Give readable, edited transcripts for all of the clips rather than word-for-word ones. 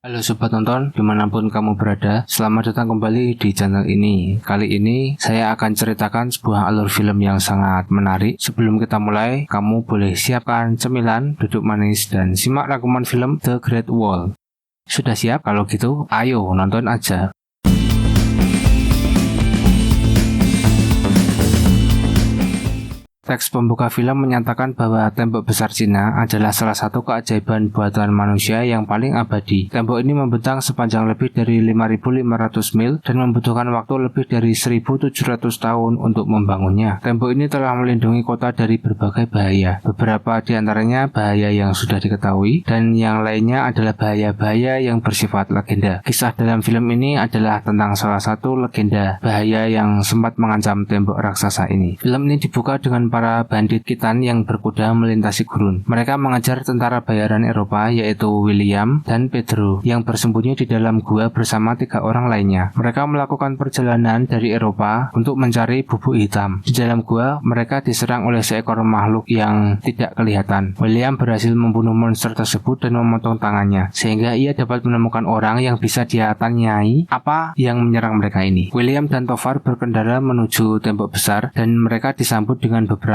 Halo sobat nonton, dimanapun kamu berada, selamat datang kembali di channel ini. Kali ini saya akan ceritakan sebuah alur film yang sangat menarik. Sebelum kita mulai, kamu boleh siapkan cemilan, duduk manis, dan simak rangkuman film The Great Wall. Sudah siap? Kalau gitu, ayo nonton aja. Teks pembuka film menyatakan bahwa tembok besar Cina adalah salah satu keajaiban buatan manusia yang paling abadi. Tembok ini membentang sepanjang lebih dari 5.500 mil dan membutuhkan waktu lebih dari 1.700 tahun untuk membangunnya. Tembok ini telah melindungi kota dari berbagai bahaya. Beberapa di antaranya bahaya yang sudah diketahui dan yang lainnya adalah bahaya-bahaya yang bersifat legenda. Kisah dalam film ini adalah tentang salah satu legenda bahaya yang sempat mengancam tembok raksasa ini. Film ini dibuka dengan para bandit Khitan yang berkuda melintasi gurun. Mereka mengejar tentara bayaran Eropa yaitu William dan Pedro yang bersembunyi di dalam gua bersama 3 orang lainnya. Mereka melakukan perjalanan dari Eropa untuk mencari bubuk hitam. Di dalam gua, mereka diserang oleh seekor makhluk yang tidak kelihatan. William berhasil membunuh monster tersebut dan memotong tangannya, sehingga ia dapat menemukan orang yang bisa dia tanyai apa yang menyerang mereka ini. William dan Tovar berkendara menuju tembok besar dan mereka disambut dengan beberapa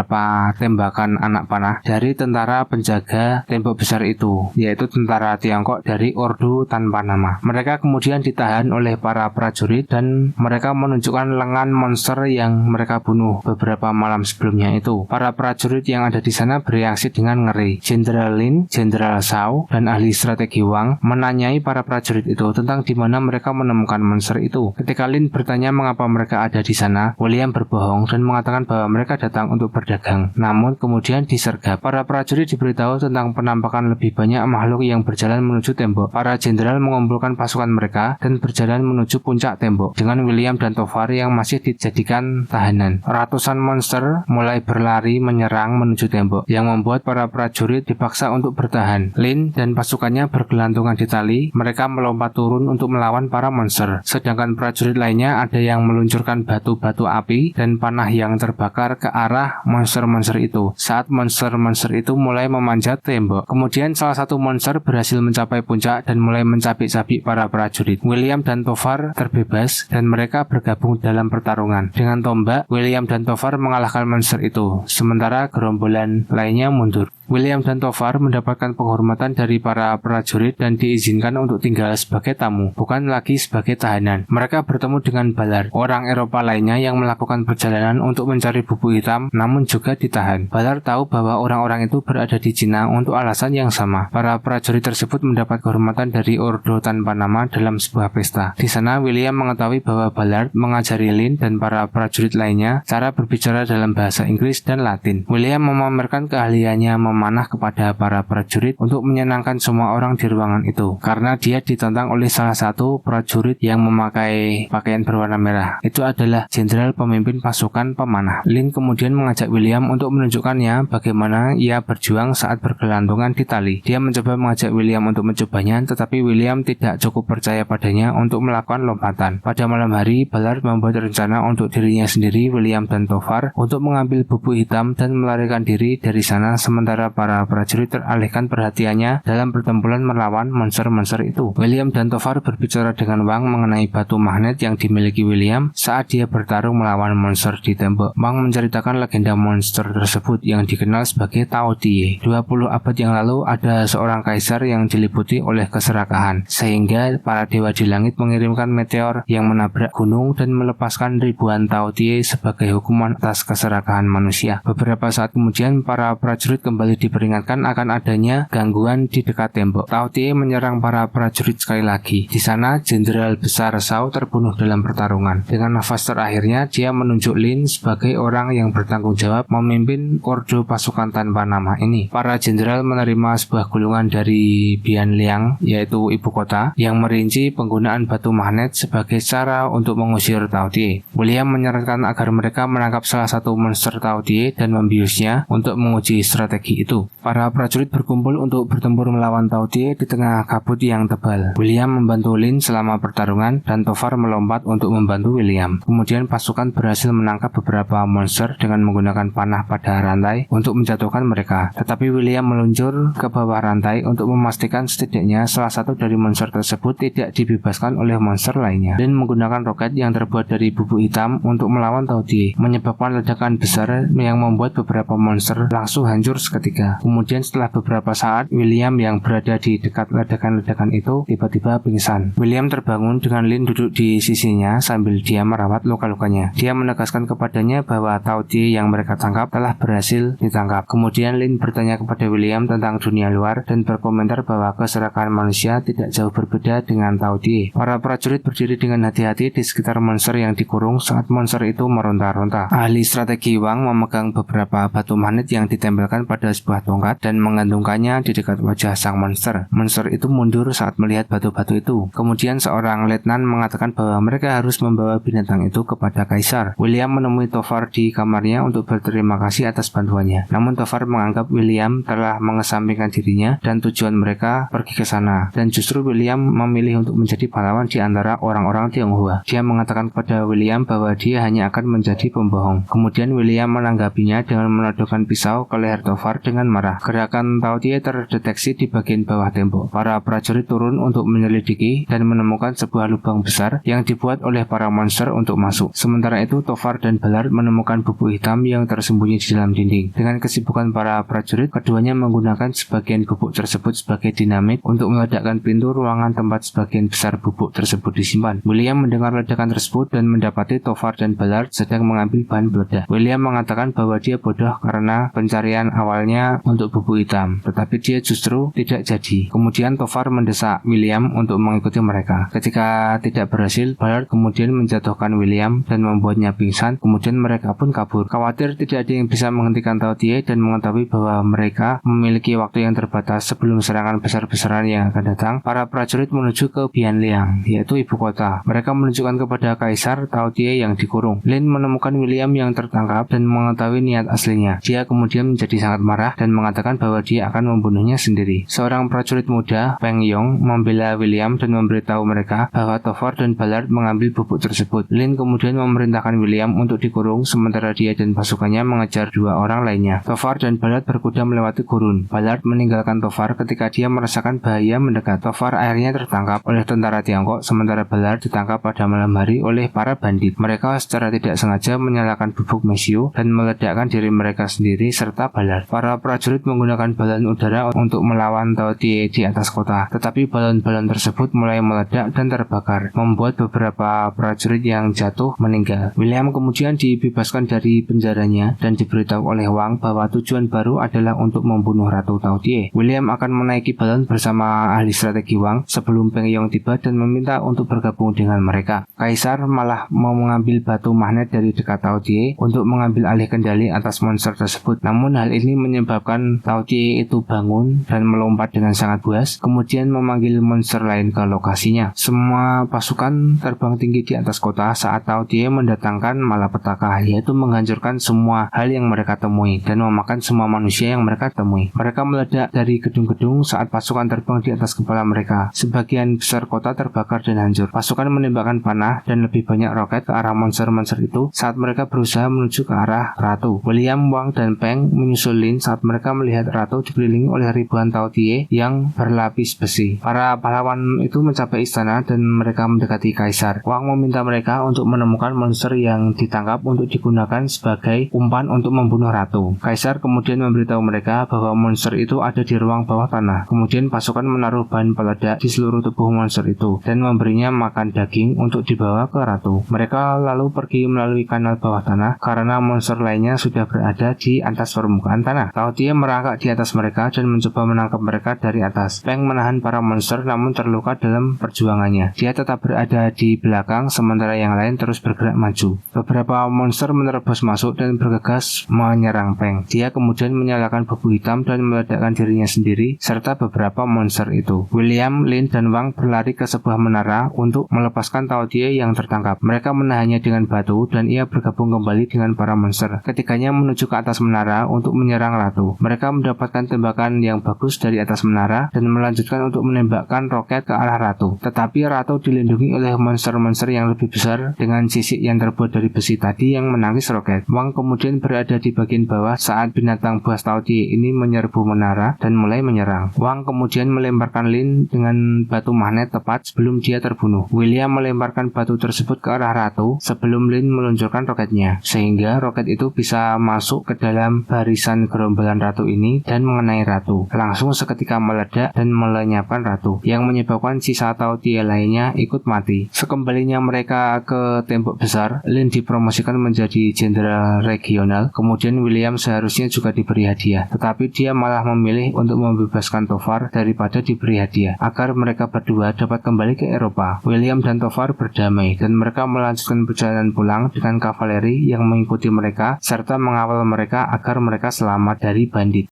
tembakan anak panah dari tentara penjaga tembok besar itu, yaitu tentara Tiongkok dari Ordo Tanpa Nama. Mereka kemudian ditahan oleh para prajurit dan mereka menunjukkan lengan monster yang mereka bunuh beberapa malam sebelumnya itu. Para prajurit yang ada di sana bereaksi dengan ngeri. Jenderal Lin, Jenderal Shao, dan ahli strategi Wang menanyai para prajurit itu tentang di mana mereka menemukan monster itu. Ketika Lin bertanya mengapa mereka ada di sana, William berbohong dan mengatakan bahwa mereka datang untuk berdagang, namun kemudian disergap. Para prajurit diberitahu tentang penampakan lebih banyak makhluk yang berjalan menuju tembok. Para jenderal mengumpulkan pasukan mereka dan berjalan menuju puncak tembok dengan William dan Tovar yang masih dijadikan tahanan. Ratusan monster mulai berlari menyerang menuju tembok yang membuat para prajurit dipaksa untuk bertahan. Lin dan pasukannya bergelantungan di tali. Mereka melompat turun untuk melawan para monster. Sedangkan prajurit lainnya ada yang meluncurkan batu-batu api dan panah yang terbakar ke arah monster-monster itu. Saat monster-monster itu mulai memanjat tembok, kemudian salah satu monster berhasil mencapai puncak dan mulai mencabik-cabik para prajurit. William dan Tovar terbebas dan mereka bergabung dalam pertarungan. Dengan tombak, William dan Tovar mengalahkan monster itu, sementara gerombolan lainnya mundur. William dan Tovar mendapatkan penghormatan dari para prajurit dan diizinkan untuk tinggal sebagai tamu, bukan lagi sebagai tahanan. Mereka bertemu dengan Ballard, orang Eropa lainnya yang melakukan perjalanan untuk mencari bubuk hitam, namun juga ditahan. Ballard tahu bahwa orang-orang itu berada di Cina untuk alasan yang sama. Para prajurit tersebut mendapat kehormatan dari Ordo Tanpa Nama dalam sebuah pesta. Di sana, William mengetahui bahwa Ballard mengajari Lin dan para prajurit lainnya cara berbicara dalam bahasa Inggris dan Latin. William memamerkan keahliannya memanah kepada para prajurit untuk menyenangkan semua orang di ruangan itu, karena dia ditantang oleh salah satu prajurit yang memakai pakaian berwarna merah. Itu adalah jenderal pemimpin pasukan pemanah. Lin kemudian mengajak William untuk menunjukkannya bagaimana ia berjuang saat bergelantungan di tali. Dia mencoba mengajak William untuk mencobanya, tetapi William tidak cukup percaya padanya untuk melakukan lompatan. Pada malam hari, Ballard membuat rencana untuk dirinya sendiri, William dan Tovar, untuk mengambil bubuk hitam dan melarikan diri dari sana, sementara para prajurit teralihkan perhatiannya dalam pertempuran melawan monster-monster itu. William dan Tovar berbicara dengan Wang mengenai batu magnet yang dimiliki William saat dia bertarung melawan monster di tembok. Wang menceritakan legenda monster tersebut yang dikenal sebagai Tao Tie. 20 abad yang lalu ada seorang kaisar yang diliputi oleh keserakahan, sehingga para dewa di langit mengirimkan meteor yang menabrak gunung dan melepaskan ribuan Tao Tie sebagai hukuman atas keserakahan manusia. Beberapa saat kemudian para prajurit kembali diperingatkan akan adanya gangguan di dekat tembok. Tao Tie menyerang para prajurit sekali lagi. Di sana, Jenderal Besar Shao terbunuh dalam pertarungan. Dengan nafas terakhirnya, dia menunjuk Lin sebagai orang yang bertanggung jawab memimpin Ordo Pasukan Tanpa Nama ini. Para jenderal menerima sebuah gulungan dari Bianliang, yaitu ibu kota, yang merinci penggunaan batu magnet sebagai cara untuk mengusir Tao Tie. William menyarankan agar mereka menangkap salah satu monster Tao Tie dan membiusnya untuk menguji strategi itu. Para prajurit berkumpul untuk bertempur melawan Tao Tie di tengah kabut yang tebal. William membantu Lin selama pertarungan dan Tovar melompat untuk membantu William. Kemudian pasukan berhasil menangkap beberapa monster dengan menggunakan menggunakan panah pada rantai untuk menjatuhkan mereka. Tetapi William meluncur ke bawah rantai untuk memastikan setidaknya salah satu dari monster tersebut tidak dibebaskan oleh monster lainnya. Lin menggunakan roket yang terbuat dari bubuk hitam untuk melawan Taotie, menyebabkan ledakan besar yang membuat beberapa monster langsung hancur seketika. Kemudian setelah beberapa saat, William yang berada di dekat ledakan-ledakan itu tiba-tiba pingsan. William terbangun dengan Lin duduk di sisinya sambil dia merawat luka-lukanya. Dia menegaskan kepadanya bahwa Taotie yang mereka tangkap telah berhasil ditangkap. Kemudian Lin bertanya kepada William tentang dunia luar dan berkomentar bahwa keserakahan manusia tidak jauh berbeda dengan Taotie. Para prajurit berdiri dengan hati-hati di sekitar monster yang dikurung saat monster itu meronta-ronta. Ahli strategi Wang memegang beberapa batu magnet yang ditempelkan pada sebuah tongkat dan menggantungkannya di dekat wajah sang monster. Monster itu mundur saat melihat batu-batu itu. Kemudian seorang letnan mengatakan bahwa mereka harus membawa binatang itu kepada Kaisar. William menemui Tovar di kamarnya untuk berterima kasih atas bantuannya. Namun Tovar menganggap William telah mengesampingkan dirinya dan tujuan mereka pergi ke sana. Dan justru William memilih untuk menjadi pahlawan di antara orang-orang Tionghoa. Dia mengatakan kepada William bahwa dia hanya akan menjadi pembohong. Kemudian William menanggapinya dengan menodongkan pisau ke leher Tovar dengan marah. Gerakan Taotie terdeteksi di bagian bawah tembok. Para prajurit turun untuk menyelidiki dan menemukan sebuah lubang besar yang dibuat oleh para monster untuk masuk. Sementara itu Tovar dan Ballard menemukan bubuk hitam yang tersembunyi di dalam dinding. Dengan kesibukan para prajurit, keduanya menggunakan sebagian bubuk tersebut sebagai dinamit untuk meledakkan pintu ruangan tempat sebagian besar bubuk tersebut disimpan. William mendengar ledakan tersebut dan mendapati Tovar dan Ballard sedang mengambil bahan peledak. William mengatakan bahwa dia bodoh karena pencarian awalnya untuk bubuk hitam, tetapi dia justru tidak jadi. Kemudian Tovar mendesak William untuk mengikuti mereka. Ketika tidak berhasil, Ballard kemudian menjatuhkan William dan membuatnya pingsan. Kemudian mereka pun kabur. Khawatir tidak ada yang bisa menghentikan Taotie dan mengetahui bahwa mereka memiliki waktu yang terbatas sebelum serangan besar-besaran yang akan datang, para prajurit menuju ke Bianliang, yaitu ibu kota. Mereka menunjukkan kepada Kaisar Taotie yang dikurung. Lin menemukan William yang tertangkap dan mengetahui niat aslinya. Dia kemudian menjadi sangat marah dan mengatakan bahwa dia akan membunuhnya sendiri. Seorang prajurit muda, Peng Yong, membela William dan memberitahu mereka bahwa Tovar dan Ballard mengambil bubuk tersebut. Lin kemudian memerintahkan William untuk dikurung sementara dia dan pasukannya mengejar dua orang lainnya. Tovar dan Ballard berkuda melewati gurun. Ballard meninggalkan Tovar ketika dia merasakan bahaya mendekat. Tovar akhirnya tertangkap oleh tentara Tiongkok, sementara Ballard ditangkap pada malam hari oleh para bandit. Mereka secara tidak sengaja menyalakan bubuk mesio dan meledakkan diri mereka sendiri serta Ballard. Para prajurit menggunakan balon udara untuk melawan Taotie di atas kota, tetapi balon-balon tersebut mulai meledak dan terbakar, membuat beberapa prajurit yang jatuh meninggal. William kemudian dibebaskan dari penjaranya dan diberitahu oleh Wang bahwa tujuan baru adalah untuk membunuh Ratu Taotie. William akan menaiki balon bersama ahli strategi Wang sebelum Peng Yong tiba dan meminta untuk bergabung dengan mereka. Kaisar malah mau mengambil batu magnet dari dekat Taotie untuk mengambil alih kendali atas monster tersebut. Namun hal ini menyebabkan Taotie itu bangun dan melompat dengan sangat buas, kemudian memanggil monster lain ke lokasinya. Semua pasukan terbang tinggi di atas kota saat Taotie mendatangkan malapetaka, yaitu menghancurkan semua hal yang mereka temui dan memakan semua manusia yang mereka temui. Mereka meledak dari gedung-gedung saat pasukan terbang di atas kepala mereka. Sebagian besar kota terbakar dan hancur. Pasukan menembakkan panah dan lebih banyak roket ke arah monster-monster itu saat mereka berusaha menuju ke arah Ratu. William, Wang, dan Peng menyusul Lin saat mereka melihat Ratu dikelilingi oleh ribuan Taotie yang berlapis besi. Para pahlawan itu mencapai istana dan mereka mendekati Kaisar. Wang meminta mereka untuk menemukan monster yang ditangkap untuk digunakan sebagai umpan untuk membunuh Ratu. Kaisar kemudian memberitahu mereka bahwa monster itu ada di ruang bawah tanah. Kemudian pasukan menaruh bahan peledak di seluruh tubuh monster itu dan memberinya makan daging untuk dibawa ke Ratu. Mereka lalu pergi melalui kanal bawah tanah karena monster lainnya sudah berada di atas permukaan tanah. Taotie merangkak di atas mereka dan mencoba menangkap mereka dari atas. Peng menahan para monster namun terluka dalam perjuangannya. Dia tetap berada di belakang sementara yang lain terus bergerak maju. Beberapa monster menerobos masuk dan bergegas menyerang Peng. Dia kemudian menyalakan bubuk hitam dan meledakkan dirinya sendiri serta beberapa monster itu. William, Lin, dan Wang berlari ke sebuah menara untuk melepaskan Taotie yang tertangkap. Mereka menahannya dengan batu dan ia bergabung kembali dengan para monster. Ketiganya menuju ke atas menara untuk menyerang Ratu. Mereka mendapatkan tembakan yang bagus dari atas menara dan melanjutkan untuk menembakkan roket ke arah Ratu. Tetapi Ratu dilindungi oleh monster-monster yang lebih besar dengan sisik yang terbuat dari besi tadi yang menangkis roket. Wang kemudian berada di bagian bawah saat binatang buas Taotie ini menyerbu menara dan mulai menyerang. Wang kemudian melemparkan Lin dengan batu magnet tepat sebelum dia terbunuh. William melemparkan batu tersebut ke arah ratu sebelum Lin meluncurkan roketnya, sehingga roket itu bisa masuk ke dalam barisan gerombolan ratu ini dan mengenai ratu. Langsung seketika meledak dan melenyapkan ratu, yang menyebabkan sisa Taotie lainnya ikut mati. Sekembalinya mereka ke tembok besar, Lin dipromosikan menjadi jenderal regional. Kemudian William seharusnya juga diberi hadiah, tetapi dia malah memilih untuk membebaskan Tovar daripada diberi hadiah, agar mereka berdua dapat kembali ke Eropa. William dan Tovar berdamai dan mereka melanjutkan perjalanan pulang dengan kavaleri yang mengikuti mereka serta mengawal mereka agar mereka selamat dari bandit.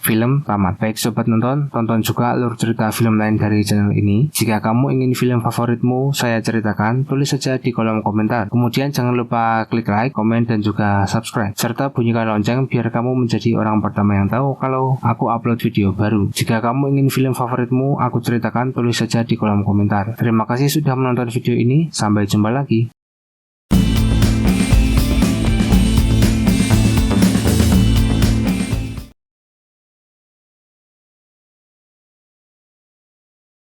Film tamat. Baik sobat nonton, tonton juga alur cerita film lain dari channel ini. Jika kamu ingin film favoritmu saya ceritakan, tulis saja di kolom komentar. Kemudian jangan lupa klik like, komen, dan juga subscribe. Serta bunyikan lonceng biar kamu menjadi orang pertama yang tahu kalau aku upload video baru. Jika kamu ingin film favoritmu aku ceritakan, tulis saja di kolom komentar. Terima kasih sudah menonton video ini. Sampai jumpa lagi.